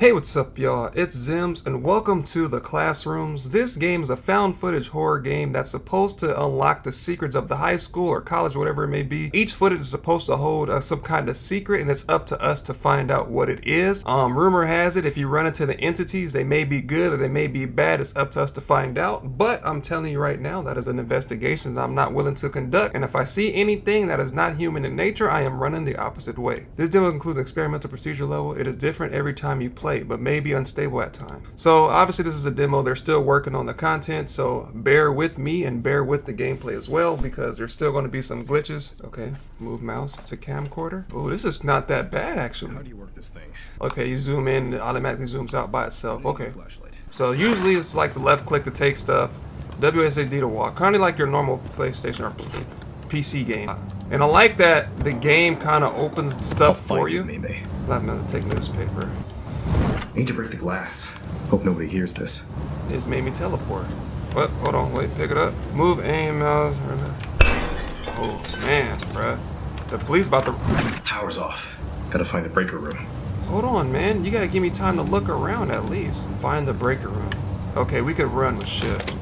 Hey, what's up y'all? It's Zems and welcome to the Classrooms. This game is a found footage horror game that's supposed to unlock the secrets of the high school or college, whatever it may be. Each footage is supposed to hold some kind of secret and it's up to us to find out what it is. Rumor has it if you run into the entities, they may be good or they may be bad. It's up to us to find out. But I'm telling you right now, that is an investigation that I'm not willing to conduct. And if I see anything that is not human in nature, I am running the opposite way. This demo includes experimental procedure level. It is different every time you play, but may be unstable at times. So obviously this is a demo. They're still working on the content, so bear with me and bear with the gameplay as well, because there's still going to be some glitches. Okay, move mouse to camcorder. Oh, this is not that bad actually. How do you work this thing? Okay, you zoom in, it automatically zooms out by itself. Okay, so usually it's like the left click to take stuff, WSAD to walk, kind of like your normal PlayStation or PC game. And I like that the game kind of opens stuff for you. Maybe. Let me take newspaper. Need to break the glass. Hope nobody hears this. It just made me teleport. What? Hold on, wait, pick it up. Move, aim, mouse. Oh man, bruh. The police about to... Power's off. Gotta find the breaker room. Hold on, man. You gotta give me time to look around at least. Find the breaker room. Okay, we could run with shift.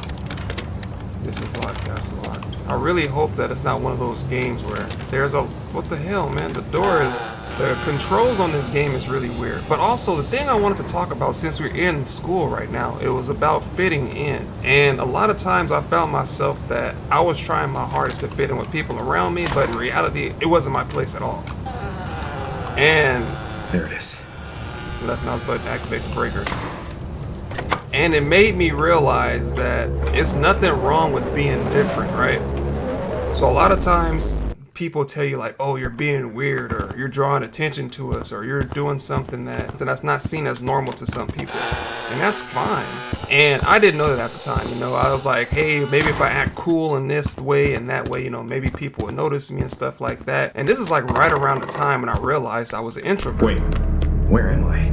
This is locked, that's locked. I really hope that it's not one of those games where there's a... What the hell, man? The door is... The controls on this game is really weird. But also, the thing I wanted to talk about, since we're in school right now, it was about fitting in. And a lot of times I found myself that I was trying my hardest to fit in with people around me, but in reality, it wasn't my place at all. And... There it is. Left mouse button, activate the breaker. And it made me realize that it's nothing wrong with being different, right? So a lot of times, people tell you like, oh, you're being weird, or you're drawing attention to us, or you're doing something that's not seen as normal to some people. And that's fine. And I didn't know that at the time, you know. I was like, hey, maybe if I act cool in this way and that way, you know, maybe people would notice me and stuff like that. And this is like right around the time when I realized I was an introvert. Wait, where am I?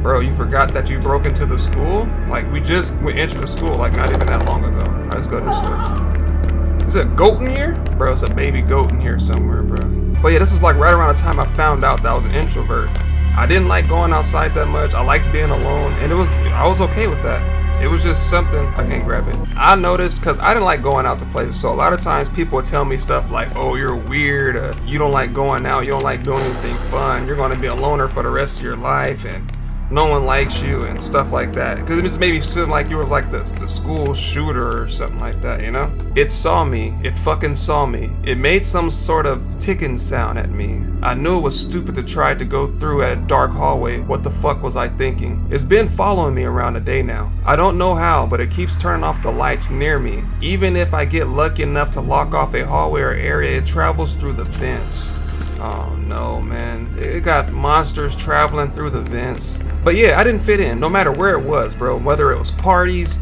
Bro, you forgot that you broke into the school? Like, we entered the school like not even that long ago. All right, let's go this way. Is there a goat in here? Bro, it's a baby goat in here somewhere, bro. But yeah, this is like right around the time I found out that I was an introvert. I didn't like going outside that much. I liked being alone, and I was okay with that. It was just something, I can't grab it. I noticed, because I didn't like going out to places, so a lot of times people would tell me stuff like, oh, you're weird, you don't like going out, you don't like doing anything fun, you're going to be a loner for the rest of your life, and no one likes you and stuff like that. Because it just made me seem like you was like the school shooter or something like that, you know? It saw me. It fucking saw me. It made some sort of ticking sound at me. I knew it was stupid to try to go through at a dark hallway. What the fuck was I thinking? It's been following me around a day now. I don't know how, but it keeps turning off the lights near me. Even if I get lucky enough to lock off a hallway or area, it travels through the vents. Oh no, man. It got monsters traveling through the vents. But yeah, I didn't fit in, no matter where it was, bro. Whether it was parties,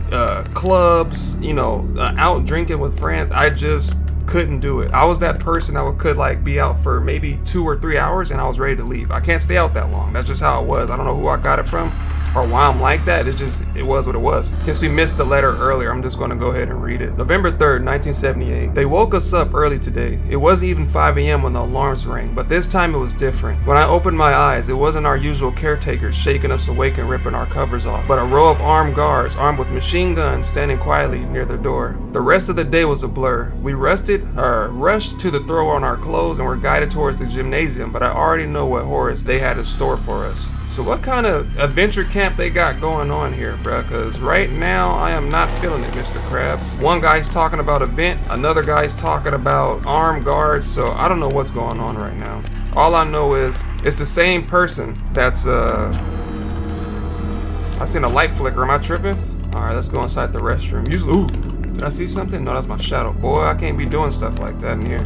clubs, you know, out drinking with friends, I just couldn't do it. I was that person that could like be out for maybe 2 or 3 hours and I was ready to leave. I can't stay out that long. That's just how it was. I don't know who I got it from or why I'm like that. It was what it was. Since we missed the letter earlier, I'm just gonna go ahead and read it. November 3rd, 1978. They woke us up early today. It wasn't even 5 a.m. when the alarms rang, but this time it was different. When I opened my eyes, it wasn't our usual caretakers shaking us awake and ripping our covers off, but a row of armed guards, armed with machine guns, standing quietly near the door. The rest of the day was a blur. We rushed to the throw on our clothes and were guided towards the gymnasium, but I already know what horrors they had in store for us. So what kind of adventure camp they got going on here, bruh? Because right now, I am not feeling it, Mr. Krabs. One guy's talking about a vent, another guy's talking about armed guards, so I don't know what's going on right now. All I know is, it's the same person that's, I seen a light flicker, am I tripping? Alright, let's go inside the restroom. Ooh, did I see something? No, that's my shadow. Boy, I can't be doing stuff like that in here.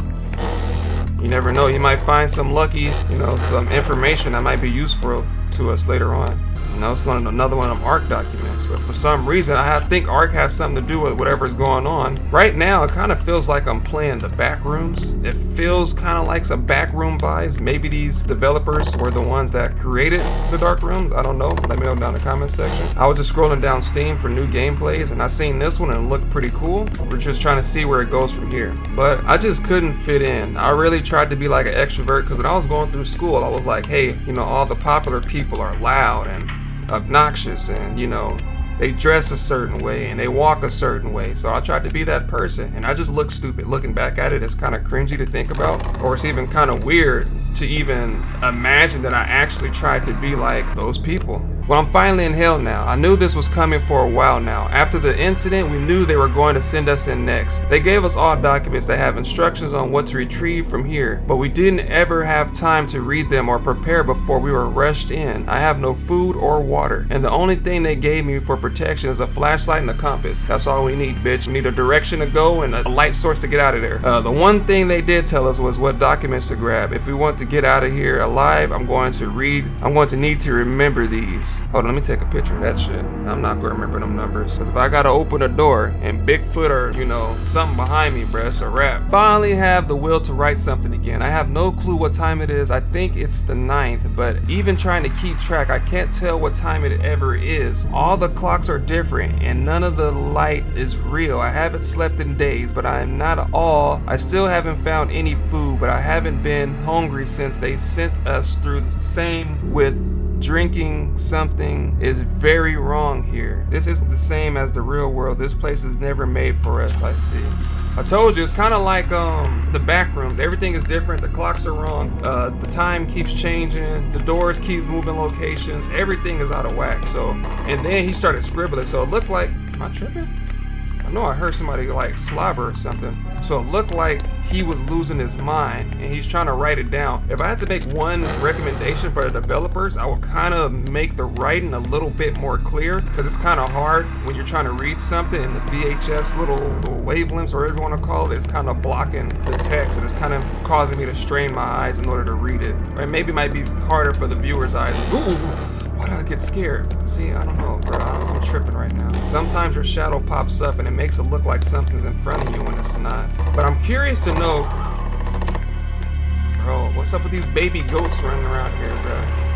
You never know, you might find some lucky, you know, some information that might be useful to us later on. You know, it's another one of them ARC documents, but for some reason I think ARC has something to do with whatever's going on. Right now it kind of feels like I'm playing the back rooms. It feels kind of like some backroom vibes. Maybe these developers were the ones that created the dark rooms. I don't know. Let me know down in the comment section. I was just scrolling down Steam for new gameplays and I seen this one and it looked pretty cool. We're just trying to see where it goes from here. But I just couldn't fit in. I really tried to be like an extrovert because when I was going through school, I was like, hey, you know, all the popular people are loud and obnoxious and, you know, they dress a certain way and they walk a certain way. So I tried to be that person and I just look stupid. Looking back at it, it's kind of cringy to think about, or it's even kind of weird to even imagine that I actually tried to be like those people. Well, I'm finally in hell now. I knew this was coming for a while now. After the incident, we knew they were going to send us in next. They gave us all documents that have instructions on what to retrieve from here, but we didn't ever have time to read them or prepare before we were rushed in. I have no food or water, and the only thing they gave me for protection is a flashlight and a compass. That's all we need, bitch. We need a direction to go and a light source to get out of there. The one thing they did tell us was what documents to grab. If we want to get out of here alive, I'm going to need to remember these. Hold on, let me take a picture of that shit. I'm not gonna remember them numbers. Cause if I gotta open a door and Bigfoot or, you know, something behind me, bruh, it's a wrap. Finally have the will to write something again. I have no clue what time it is. I think it's the 9th, but even trying to keep track, I can't tell what time it ever is. All the clocks are different and none of the light is real. I haven't slept in days, but I am not all. I still haven't found any food, but I haven't been hungry since they sent us through. The same with drinking. Something is very wrong here. This isn't the same as the real world. This place is never made for us, I see. I told you, it's kind of like the back rooms. Everything is different. The clocks are wrong. The time keeps changing. The doors keep moving locations. Everything is out of whack. So, and then he started scribbling. So it looked like, am I tripping? I know I heard somebody like slobber or something. So it looked like he was losing his mind and he's trying to write it down. If I had to make one recommendation for the developers, I would kind of make the writing a little bit more clear, because it's kind of hard when you're trying to read something and the VHS little wavelengths, or whatever you want to call it, is kind of blocking the text and it's kind of causing me to strain my eyes in order to read it. Or maybe it might be harder for the viewer's eyes. Ooh, why do I get scared? See, I don't know, bro. I'm tripping right now. Sometimes your shadow pops up and it makes it look like something's in front of you when it's not. But I'm curious to know, bro, what's up with these baby goats running around here, bro?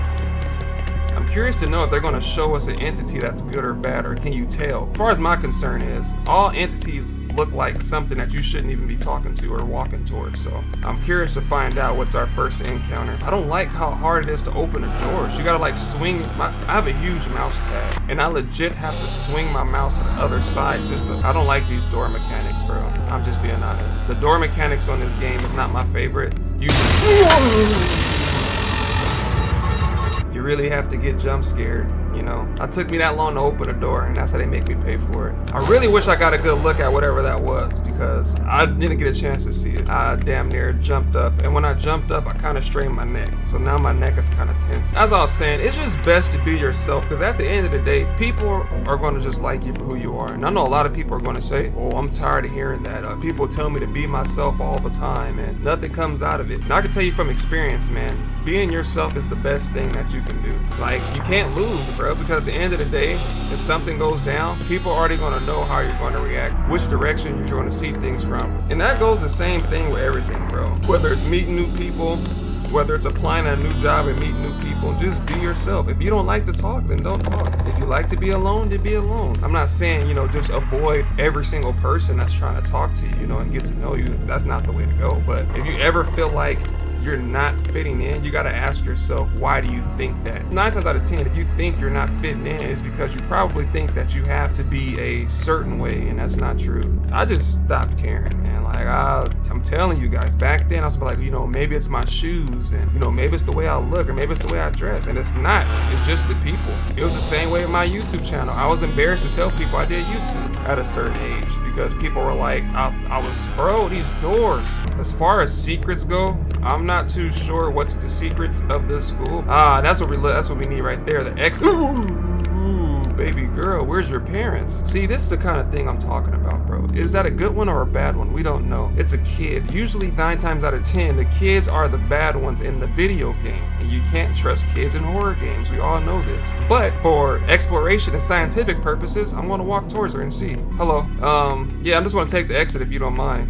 I'm curious to know if they're gonna show us an entity that's good or bad, or can you tell? As far as my concern is, all entities look like something that you shouldn't even be talking to or walking towards. So I'm curious to find out what's our first encounter. I don't like how hard it is to open the doors. You gotta like swing. I have a huge mouse pad and I legit have to swing my mouse to the other side just to. I don't like these door mechanics, bro. I'm just being honest. The door mechanics on this game is not my favorite. You really have to get jump scared, you know. It took me that long to open a door, and that's how they make me pay for it. I really wish I got a good look at whatever that was, because I didn't get a chance to see it. I damn near jumped up, and when I jumped up, I kind of strained my neck. So now my neck is kind of tense. As I was saying, it's just best to be yourself, because at the end of the day, people are going to just like you for who you are. And I know a lot of people are going to say, oh, I'm tired of hearing that. People tell me to be myself all the time, and nothing comes out of it. And I can tell you from experience, man, being yourself is the best thing that you can do. Like, you can't lose, bro, because at the end of the day, if something goes down, people are already going to know how you're going to react, which direction you're going to see things from. And that goes the same thing with everything, bro. Whether it's meeting new people, whether it's applying at a new job and meeting new people, just be yourself. If you don't like to talk, then don't talk. If you like to be alone, then be alone. I'm not saying, you know, just avoid every single person that's trying to talk to you, you know, and get to know you. That's not the way to go. But if you ever feel like you're not fitting in, you gotta ask yourself, why do you think that? 9 times out of 10, if you think you're not fitting in, it's because you probably think that you have to be a certain way, and that's not true. I just stopped caring, man. Like, I'm telling you guys, back then I was like, you know, maybe it's my shoes, and you know, maybe it's the way I look, or maybe it's the way I dress, and it's not. It's just the people. It was the same way with my YouTube channel. I was embarrassed to tell people I did YouTube at a certain age, because people were like, I was, bro, these doors. As far as secrets go, I'm not too sure what's the secrets of this school. That's what we need right there. The X. Ooh, baby girl, where's your parents? See, this is the kind of thing I'm talking about, bro. Is that a good one or a bad one? We don't know. It's a kid. Usually 9 times out of 10, the kids are the bad ones in the video game. And you can't trust kids in horror games. We all know this. But for exploration and scientific purposes, I'm gonna walk towards her and see. Hello. Yeah, I'm just gonna take the exit if you don't mind.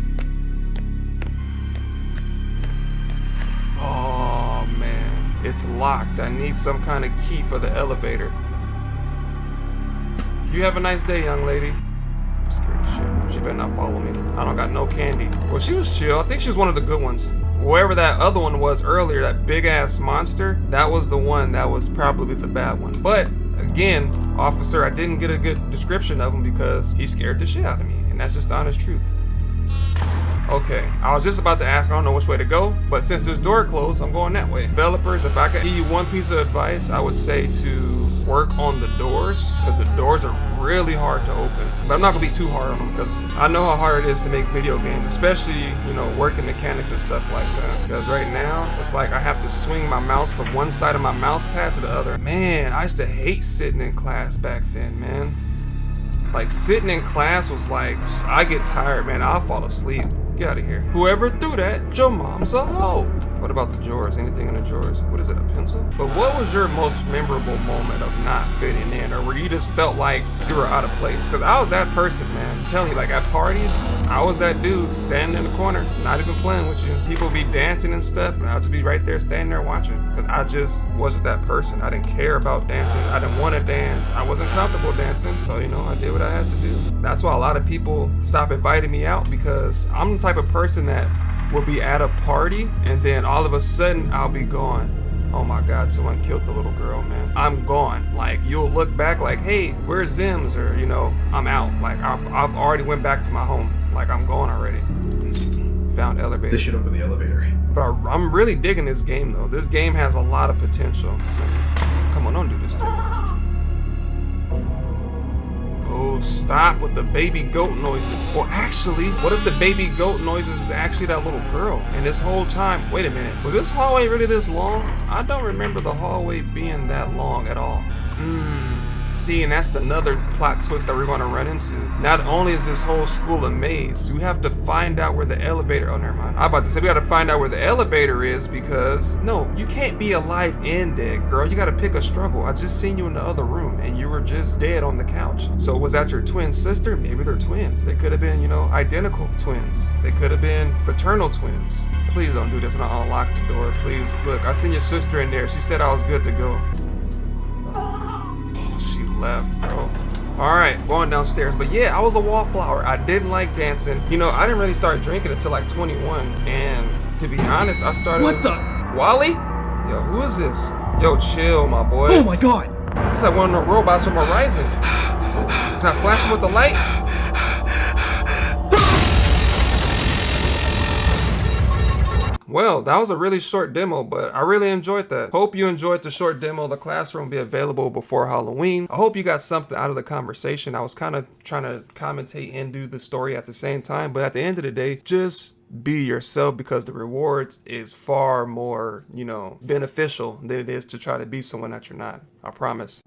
Oh man, it's locked. I need some kind of key for the elevator. You have a nice day, young lady. I'm scared as shit. She better not follow me. I don't got no candy. Well, she was chill. I think she was one of the good ones. Whoever that other one was earlier, that big ass monster, that was the one that was probably the bad one. But Again, officer, I didn't get a good description of him because he scared the shit out of me, and that's just the honest truth. Okay, I was just about to ask, I don't know which way to go, but since this door closed, I'm going that way. Developers, if I could give you one piece of advice, I would say to work on the doors, because the doors are really hard to open. But I'm not gonna be too hard on them, because I know how hard it is to make video games, especially, you know, working mechanics and stuff like that. Because right now, it's like I have to swing my mouse from one side of my mouse pad to the other. Man, I used to hate sitting in class back then, man. Like, sitting in class was like, I get tired, man, I'll fall asleep. Get out of here. Whoever threw that, your mom's a hoe. What about the drawers? Anything in the drawers? What is it, a pencil? But what was your most memorable moment of not fitting in, or where you just felt like you were out of place? Because I was that person, man. I'm telling you, like at parties, I was that dude standing in the corner, not even playing with you. People be dancing and stuff, and I'll just be right there standing there watching. Because I just wasn't that person. I didn't care about dancing. I didn't want to dance. I wasn't comfortable dancing. So, you know, I did what I had to do. That's why a lot of people stop inviting me out, because I'm the type of person that will be at a party and then all of a sudden I'll be gone. Oh my God, someone killed the little girl, man. I'm gone. Like, you'll look back like, hey, where's Zems? Or, you know, I'm out. Like, I've already went back to my home. Like, I'm gone already. Found elevator. This should open the elevator. But I'm really digging this game though. This game has a lot of potential. Come on, don't do this to me. Oh, stop with the baby goat noises. Or actually, what if the baby goat noises is actually that little girl? And this whole time, wait a minute, was this hallway really this long? I don't remember the hallway being that long at all. See, and that's another plot twist that we're going to run into. Not only is this whole school a maze, you have to find out where the elevator, oh, never mind. I'm about to say we got to find out where the elevator is, because no, you can't be alive and dead, girl. You got to pick a struggle. I just seen you in the other room and you were just dead on the couch. So was that your twin sister? Maybe they're twins. They could have been, you know, identical twins. They could have been fraternal twins. Please don't do this when I unlock the door. Please, look, I seen your sister in there. She said I was good to go. Left, bro. All right, going downstairs. But yeah, I was a wallflower. I didn't like dancing. You know, I didn't really start drinking until like 21. And to be honest, I started. What the? Wally? Yo, who is this? Yo, chill, my boy. Oh my God. It's like one of the robots from Horizon. Can I flash him with the light? Well, that was a really short demo, but I really enjoyed that. Hope you enjoyed the short demo. The classroom will be available before Halloween. I hope you got something out of the conversation. I was kind of trying to commentate and do the story at the same time, but at the end of the day, just be yourself, because the rewards is far more, you know, beneficial than it is to try to be someone that you're not. I promise.